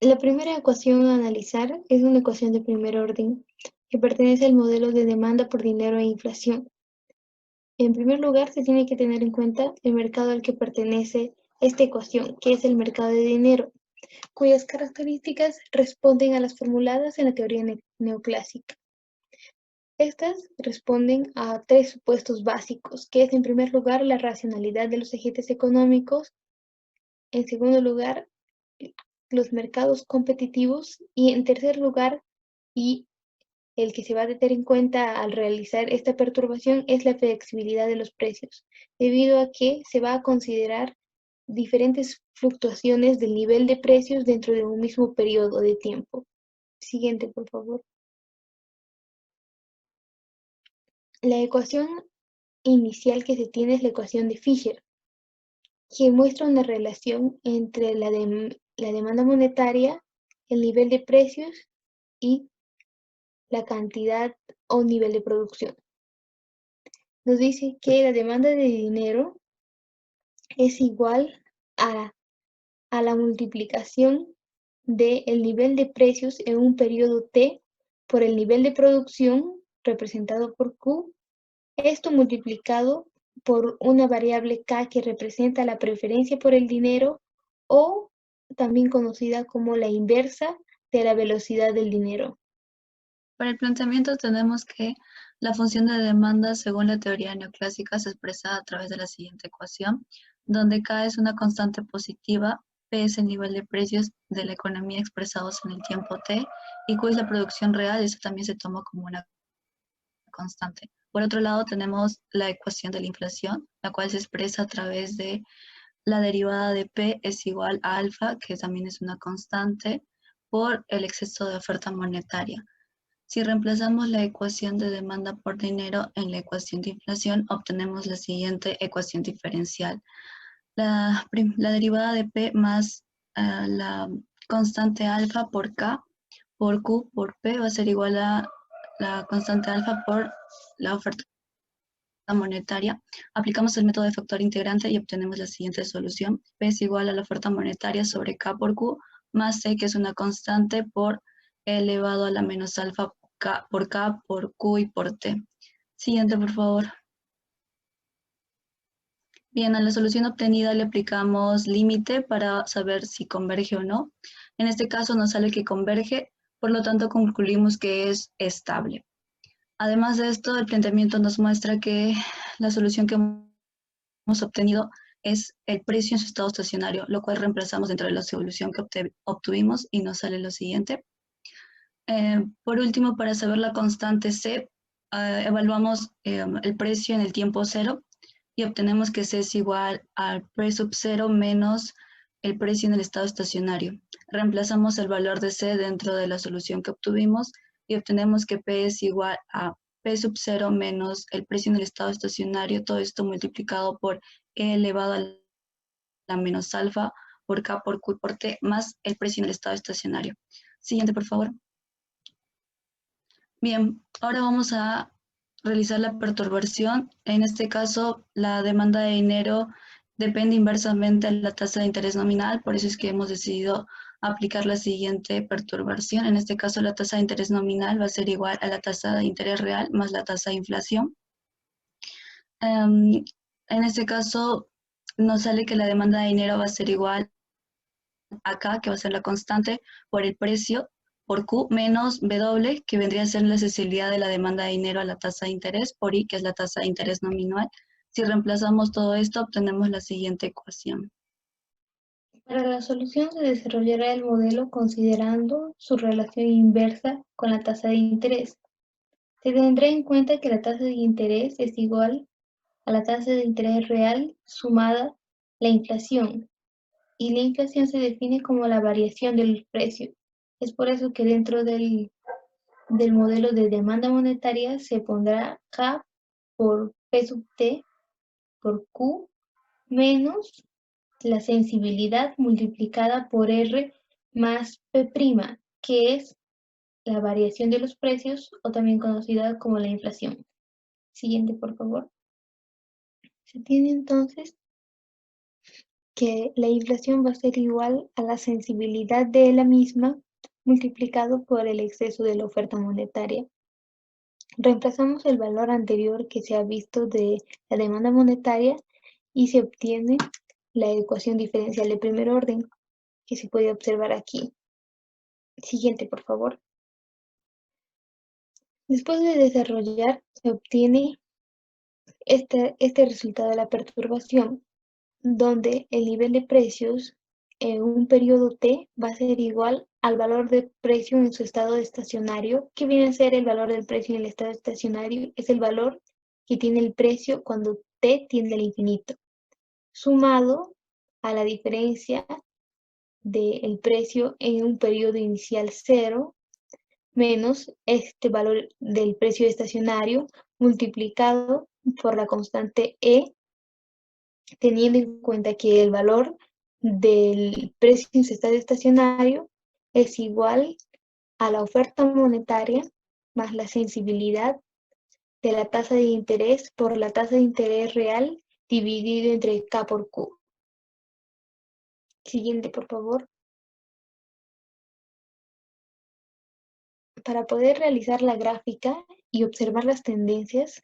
La primera ecuación a analizar es una ecuación de primer orden que pertenece al modelo de demanda por dinero e inflación. En primer lugar, se tiene que tener en cuenta el mercado al que pertenece esta ecuación, que es el mercado de dinero, cuyas características responden a las formuladas en la teoría neoclásica. Estas responden a tres supuestos básicos, que es en primer lugar la racionalidad de los agentes económicos, en segundo lugar los mercados competitivos y en tercer lugar, y el que se va a tener en cuenta al realizar esta perturbación es la flexibilidad de los precios, debido a que se va a considerar diferentes fluctuaciones del nivel de precios dentro de un mismo periodo de tiempo. Siguiente, por favor. La ecuación inicial que se tiene es la ecuación de Fisher, que muestra una relación entre la demanda monetaria, el nivel de precios y la cantidad o nivel de producción. Nos dice que la demanda de dinero es igual a, a la multiplicación del nivel de precios en un periodo T por el nivel de producción representado por Q, esto multiplicado por una variable K que representa la preferencia por el dinero o también conocida como la inversa de la velocidad del dinero. Para el planteamiento tenemos que la función de demanda según la teoría neoclásica se expresa a través de la siguiente ecuación, donde K es una constante positiva, P es el nivel de precios de la economía expresados en el tiempo T y Q es la producción real, y eso también se toma como una constante. Por otro lado tenemos la ecuación de la inflación, la cual se expresa a través de la derivada de P es igual a alfa, que también es una constante, por el exceso de oferta monetaria. Si reemplazamos la ecuación de demanda por dinero en la ecuación de inflación, obtenemos la siguiente ecuación diferencial. La derivada de P más la constante alfa por K por Q por P va a ser igual a la constante alfa por la oferta monetaria. Aplicamos el método de factor integrante y obtenemos la siguiente solución. P es igual a la oferta monetaria sobre K por Q más C, que es una constante, por E elevado a la menos alfa por K, por Q y por T. Siguiente, por favor. Bien, a la solución obtenida le aplicamos límite para saber si converge o no. En este caso nos sale que converge, por lo tanto concluimos que es estable. Además de esto, el planteamiento nos muestra que la solución que hemos obtenido es el precio en su estado estacionario, lo cual reemplazamos dentro de la solución que obtuvimos y nos sale lo siguiente. Por último, para saber la constante C, evaluamos el precio en el tiempo cero y obtenemos que C es igual al P sub 0 menos el precio en el estado estacionario. Reemplazamos el valor de C dentro de la solución que obtuvimos y obtenemos que P es igual a P sub 0 menos el precio en el estado estacionario, todo esto multiplicado por E elevado a la menos alfa por K por Q por T más el precio en el estado estacionario. Siguiente, por favor. Bien, ahora vamos a realizar la perturbación. En este caso, la demanda de dinero depende inversamente de la tasa de interés nominal, por eso es que hemos decidido aplicar la siguiente perturbación. En este caso, la tasa de interés nominal va a ser igual a la tasa de interés real más la tasa de inflación. En este caso, nos sale que la demanda de dinero va a ser igual a K, que va a ser la constante, por el precio, por Q menos W, que vendría a ser la sensibilidad de la demanda de dinero a la tasa de interés, por I, que es la tasa de interés nominal. Si reemplazamos todo esto, obtenemos la siguiente ecuación. Para la solución se desarrollará el modelo considerando su relación inversa con la tasa de interés. Se tendrá en cuenta que la tasa de interés es igual a la tasa de interés real sumada la inflación, y la inflación se define como la variación de los precios. Es por eso que dentro del modelo de demanda monetaria se pondrá K por P sub T por Q menos la sensibilidad multiplicada por R más P', que es la variación de los precios o también conocida como la inflación. Siguiente, por favor. Se tiene entonces que la inflación va a ser igual a la sensibilidad de la misma multiplicado por el exceso de la oferta monetaria. Reemplazamos el valor anterior que se ha visto de la demanda monetaria y se obtiene la ecuación diferencial de primer orden que se puede observar aquí. Siguiente, por favor. Después de desarrollar, se obtiene este resultado de la perturbación, donde el nivel de precios en un periodo T va a ser igual al valor de precio en su estado estacionario, que viene a ser el valor del precio en el estado estacionario, es el valor que tiene el precio cuando T tiende al infinito, sumado a la diferencia del precio en un periodo inicial 0 menos este valor del precio estacionario multiplicado por la constante E, teniendo en cuenta que el valor del precio en su estado estacionario es igual a la oferta monetaria más la sensibilidad de la tasa de interés por la tasa de interés real dividido entre K por Q. Siguiente, por favor. Para poder realizar la gráfica y observar las tendencias,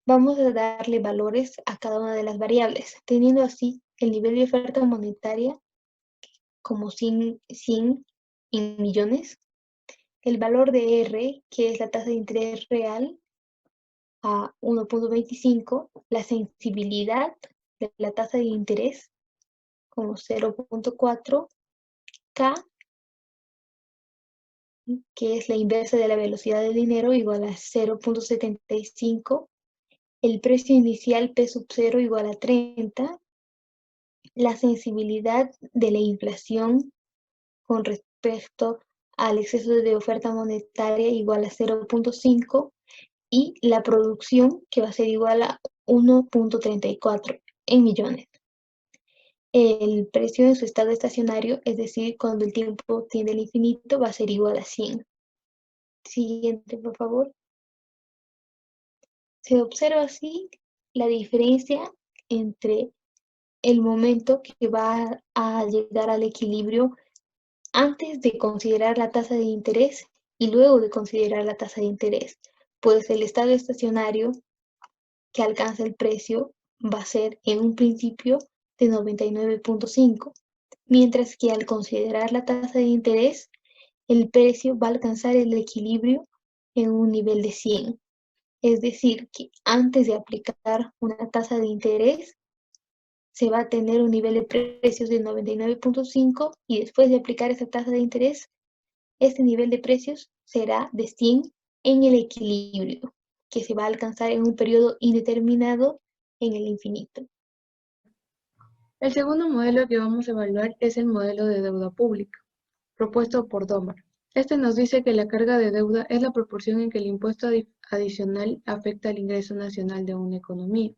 vamos a darle valores a cada una de las variables, teniendo así el nivel de oferta monetaria como 100 en millones, el valor de R, que es la tasa de interés real, a 1.25, la sensibilidad de la tasa de interés como 0.4, K, que es la inversa de la velocidad del dinero, igual a 0.75, el precio inicial P sub 0 igual a 30, la sensibilidad de la inflación con respecto al exceso de oferta monetaria igual a 0.5 y la producción que va a ser igual a 1.34 en millones. El precio en su estado estacionario, es decir, cuando el tiempo tiende al infinito, va a ser igual a 100. Siguiente, por favor. Se observa así la diferencia entre el momento que va a llegar al equilibrio antes de considerar la tasa de interés y luego de considerar la tasa de interés, pues el estado estacionario que alcanza el precio va a ser en un principio de 99.5, mientras que al considerar la tasa de interés, el precio va a alcanzar el equilibrio en un nivel de 100. Es decir, que antes de aplicar una tasa de interés, se va a tener un nivel de precios de 99.5 y después de aplicar esa tasa de interés, este nivel de precios será de 100 en el equilibrio, que se va a alcanzar en un periodo indeterminado en el infinito. El segundo modelo que vamos a evaluar es el modelo de deuda pública, propuesto por Domar. Este nos dice que la carga de deuda es la proporción en que el impuesto adicional afecta al ingreso nacional de una economía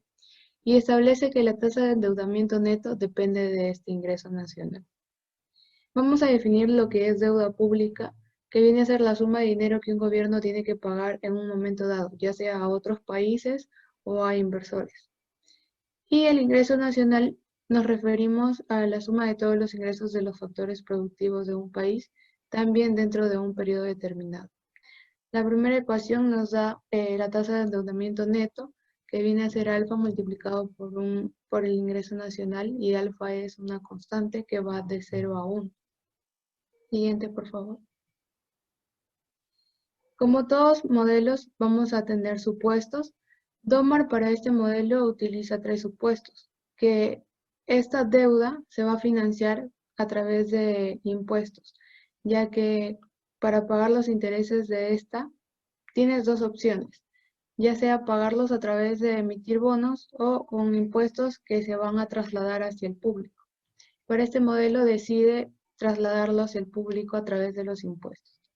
y establece que la tasa de endeudamiento neto depende de este ingreso nacional. Vamos a definir lo que es deuda pública, que viene a ser la suma de dinero que un gobierno tiene que pagar en un momento dado, ya sea a otros países o a inversores. Y el ingreso nacional nos referimos a la suma de todos los ingresos de los factores productivos de un país, también dentro de un periodo determinado. La primera ecuación nos da la tasa de endeudamiento neto, que viene a ser alfa multiplicado por el ingreso nacional, y alfa es una constante que va de 0 a 1. Siguiente, por favor. Como todos modelos, vamos a tener supuestos. Domar para este modelo utiliza 3 supuestos, que esta deuda se va a financiar a través de impuestos, ya que para pagar los intereses de esta, tienes dos opciones, ya sea pagarlos a través de emitir bonos o con impuestos que se van a trasladar hacia el público. Para este modelo decide trasladarlo hacia el público a través de los impuestos.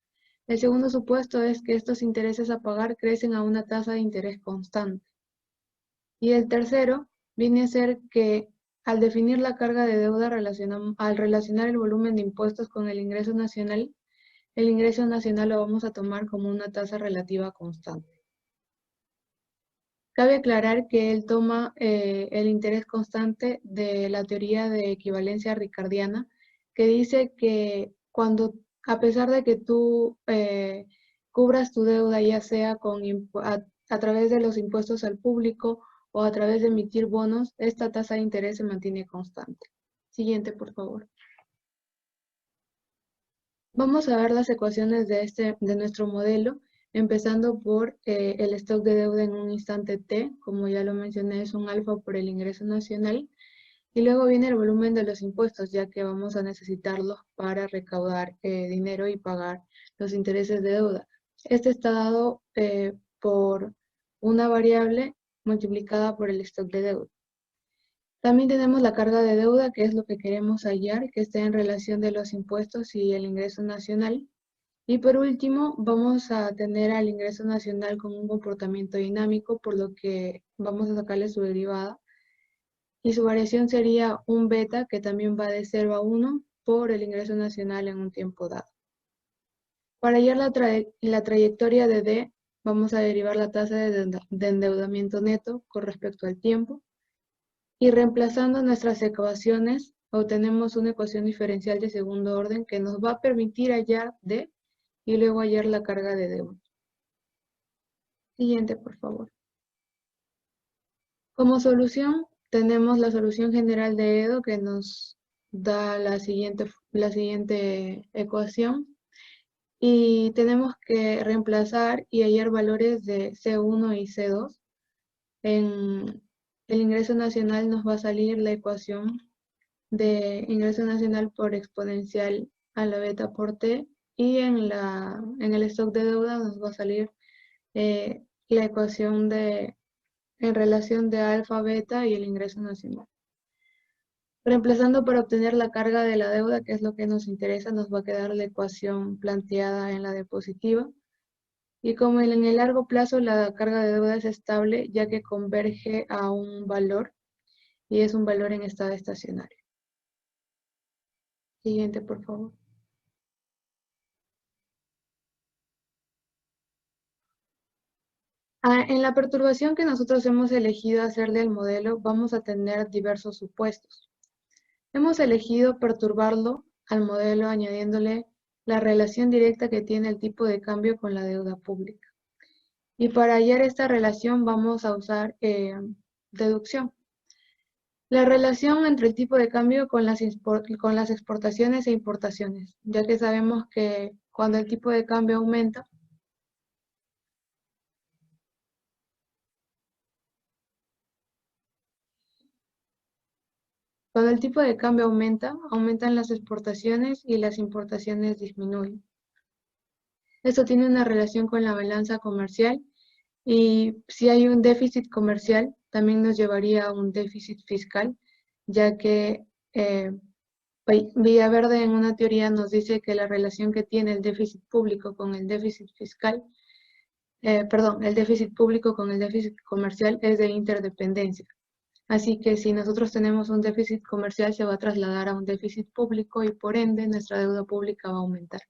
El segundo supuesto es que estos intereses a pagar crecen a una tasa de interés constante. Y el tercero viene a ser que al definir la carga de deuda, al relacionar el volumen de impuestos con el ingreso nacional lo vamos a tomar como una tasa relativa constante. Cabe aclarar que él toma el interés constante de la teoría de equivalencia ricardiana, que dice que a pesar de que tú cubras tu deuda, ya sea a través de los impuestos al público o a través de emitir bonos, esta tasa de interés se mantiene constante. Siguiente, por favor. Vamos a ver las ecuaciones de nuestro modelo, empezando por el stock de deuda en un instante t, como ya lo mencioné, es un alfa por el ingreso nacional, y luego viene el volumen de los impuestos, ya que vamos a necesitarlos para recaudar dinero y pagar los intereses de deuda. Este está dado por una variable multiplicada por el stock de deuda. También tenemos la carga de deuda, que es lo que queremos hallar, que esté en relación de los impuestos y el ingreso nacional. Y por último, vamos a tener al ingreso nacional con un comportamiento dinámico, por lo que vamos a sacarle su derivada. Y su variación sería un beta, que también va de 0 a 1, por el ingreso nacional en un tiempo dado. Para hallar la trayectoria de D, vamos a derivar la tasa de endeudamiento neto con respecto al tiempo. Y reemplazando nuestras ecuaciones, obtenemos una ecuación diferencial de segundo orden que nos va a permitir hallar D y luego hallar la carga de deuda. Siguiente, por favor. Como solución, tenemos la solución general de EDO, que nos da la siguiente ecuación. Y tenemos que reemplazar y hallar valores de C1 y C2. En el ingreso nacional nos va a salir la ecuación de ingreso nacional por exponencial a la beta por t, y en el stock de deuda nos va a salir la ecuación en relación de alfa, beta y el ingreso nacional. Reemplazando para obtener la carga de la deuda, que es lo que nos interesa, nos va a quedar la ecuación planteada en la diapositiva. Y como en el largo plazo la carga de deuda es estable, ya que converge a un valor, y es un valor en estado estacionario. Siguiente, por favor. En la perturbación que nosotros hemos elegido hacer del modelo, vamos a tener diversos supuestos. Hemos elegido perturbarlo al modelo añadiéndole la relación directa que tiene el tipo de cambio con la deuda pública. Y para hallar esta relación vamos a usar deducción. La relación entre el tipo de cambio con las exportaciones e importaciones, ya que sabemos que cuando el tipo de cambio aumenta, cuando el tipo de cambio aumenta, aumentan las exportaciones y las importaciones disminuyen. Esto tiene una relación con la balanza comercial, y si hay un déficit comercial, también nos llevaría a un déficit fiscal, ya que Villaverde en una teoría nos dice que la relación que tiene el déficit público con el déficit fiscal, el déficit público con el déficit comercial es de interdependencia. Así que si nosotros tenemos un déficit comercial, se va a trasladar a un déficit público y por ende nuestra deuda pública va a aumentar.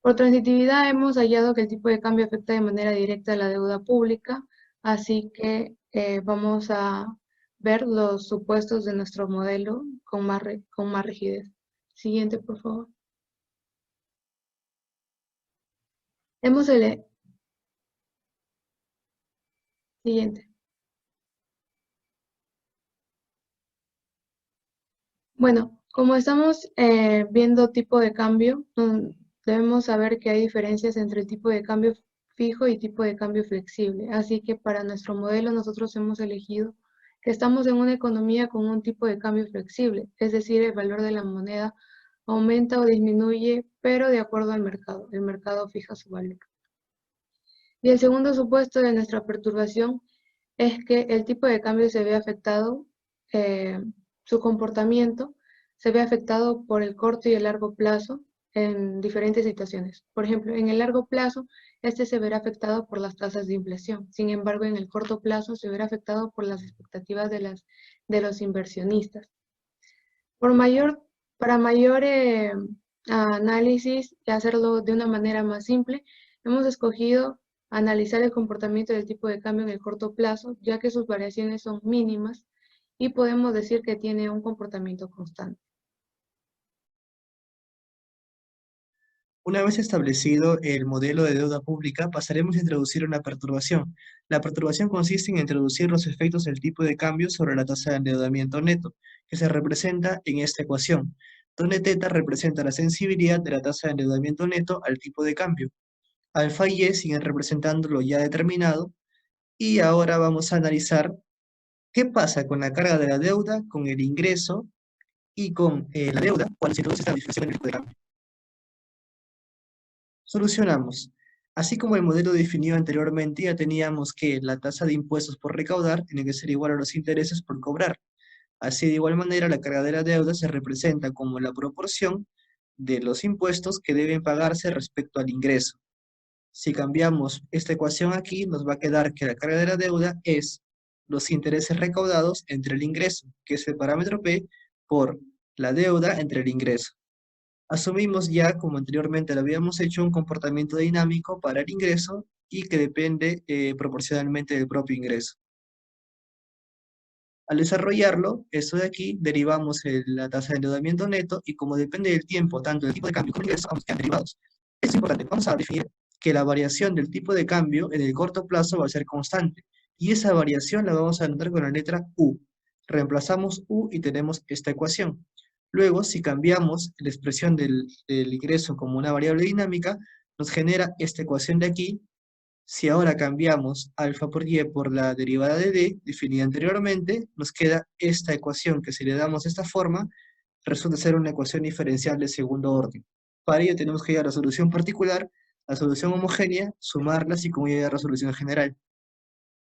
Por transitividad hemos hallado que el tipo de cambio afecta de manera directa a la deuda pública, así que vamos a ver los supuestos de nuestro modelo con más rigidez. Siguiente, por favor. Siguiente. Bueno, como estamos viendo tipo de cambio, debemos saber que hay diferencias entre el tipo de cambio fijo y tipo de cambio flexible. Así que para nuestro modelo nosotros hemos elegido que estamos en una economía con un tipo de cambio flexible, es decir, el valor de la moneda aumenta o disminuye, pero de acuerdo al mercado. El mercado fija su valor. Y el segundo supuesto de nuestra perturbación es que el tipo de cambio se ve afectado, su comportamiento se ve afectado por el corto y el largo plazo en diferentes situaciones. Por ejemplo, en el largo plazo, este se verá afectado por las tasas de inflación. Sin embargo, en el corto plazo se verá afectado por las expectativas de los inversionistas. Para mayor análisis y hacerlo de una manera más simple, hemos escogido analizar el comportamiento del tipo de cambio en el corto plazo, ya que sus variaciones son mínimas y podemos decir que tiene un comportamiento constante. Una vez establecido el modelo de deuda pública, pasaremos a introducir una perturbación. La perturbación consiste en introducir los efectos del tipo de cambio sobre la tasa de endeudamiento neto, que se representa en esta ecuación, donde θ representa la sensibilidad de la tasa de endeudamiento neto al tipo de cambio. Alfa y Y siguen representando lo ya determinado, y ahora vamos a analizar qué pasa con la carga de la deuda, con el ingreso y con la deuda cuando se introduce esta modificación en el tipo de cambio. Solucionamos. Así como el modelo definido anteriormente, ya teníamos que la tasa de impuestos por recaudar tiene que ser igual a los intereses por cobrar. Así, de igual manera, la carga de la deuda se representa como la proporción de los impuestos que deben pagarse respecto al ingreso. Si cambiamos esta ecuación aquí, nos va a quedar que la carga de la deuda es los intereses recaudados entre el ingreso, que es el parámetro P, por la deuda entre el ingreso. Asumimos ya, como anteriormente lo habíamos hecho, un comportamiento dinámico para el ingreso y que depende proporcionalmente del propio ingreso. Al desarrollarlo, esto de aquí, derivamos la tasa de endeudamiento neto y como depende del tiempo, tanto del tipo de cambio como del ingreso, vamos a quedar derivados. Esto es importante, vamos a definir que la variación del tipo de cambio en el corto plazo va a ser constante y esa variación la vamos a anotar con la letra U. Reemplazamos U y tenemos esta ecuación. Luego, si cambiamos la expresión del ingreso como una variable dinámica, nos genera esta ecuación de aquí. Si ahora cambiamos alfa por y por la derivada de d, definida anteriormente, nos queda esta ecuación que si le damos esta forma, resulta ser una ecuación diferencial de segundo orden. Para ello tenemos que llegar a la solución particular, la solución homogénea, sumarlas y con ello llegar a la resolución general.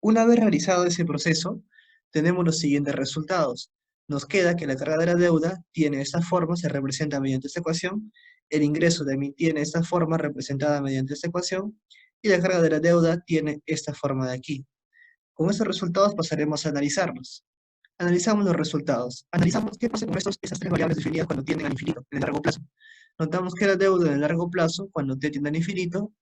Una vez realizado ese proceso, tenemos los siguientes resultados. Nos queda que la carga de la deuda tiene esta forma, se representa mediante esta ecuación, el ingreso también tiene esta forma representada mediante esta ecuación, y la carga de la deuda tiene esta forma de aquí. Con estos resultados pasaremos a analizarlos. Analizamos los resultados. Analizamos qué pasa con estas tres variables definidas cuando tienden al infinito, en el largo plazo. Notamos que la deuda en el largo plazo, cuando t tiende al infinito,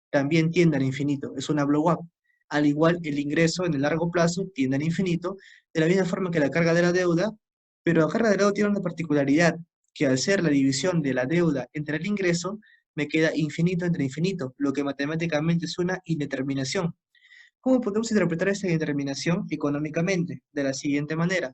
también tiende al infinito, es una blow-up. Al igual, el ingreso en el largo plazo tiende al infinito, de la misma forma que la carga de la deuda, pero la carga de la deuda tiene una particularidad, que al ser la división de la deuda entre el ingreso, me queda infinito entre infinito, lo que matemáticamente es una indeterminación. ¿Cómo podemos interpretar esta indeterminación económicamente? De la siguiente manera.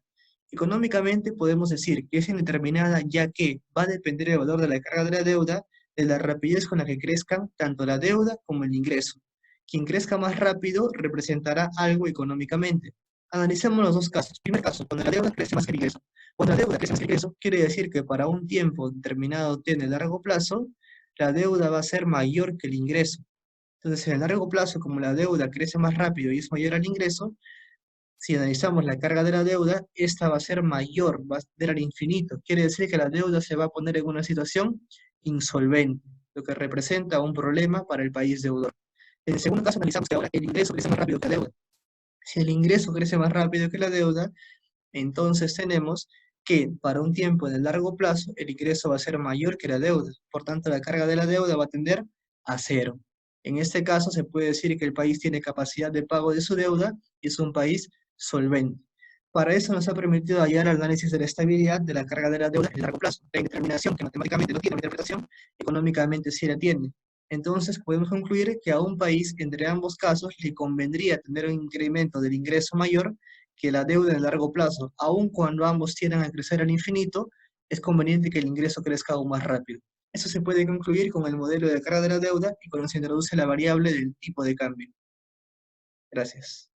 Económicamente podemos decir que es indeterminada ya que va a depender el valor de la carga de la deuda de la rapidez con la que crezcan tanto la deuda como el ingreso. Quien crezca más rápido representará algo económicamente. Analicemos los dos casos. Primer caso, cuando la deuda crece más que el ingreso. Cuando la deuda crece más que el ingreso, quiere decir que para un tiempo determinado en el largo plazo, la deuda va a ser mayor que el ingreso. Entonces, en el largo plazo, como la deuda crece más rápido y es mayor al ingreso, si analizamos la carga de la deuda, esta va a ser mayor, va a ser al infinito. Quiere decir que la deuda se va a poner en una situación insolvente, lo que representa un problema para el país deudor. En el segundo caso, analizamos que ahora el ingreso crece más rápido que la deuda. Si el ingreso crece más rápido que la deuda, entonces tenemos que para un tiempo en el largo plazo, el ingreso va a ser mayor que la deuda. Por tanto, la carga de la deuda va a tender a cero. En este caso, se puede decir que el país tiene capacidad de pago de su deuda y es un país solvente. Para eso nos ha permitido hallar el análisis de la estabilidad de la carga de la deuda en el largo plazo. La indeterminación, que matemáticamente no tiene una interpretación, económicamente sí la tiene. Entonces podemos concluir que a un país, entre ambos casos, le convendría tener un incremento del ingreso mayor que la deuda en el largo plazo. Aun cuando ambos tiendan a crecer al infinito, es conveniente que el ingreso crezca aún más rápido. Eso se puede concluir con el modelo de carga de la deuda y cuando se introduce la variable del tipo de cambio. Gracias.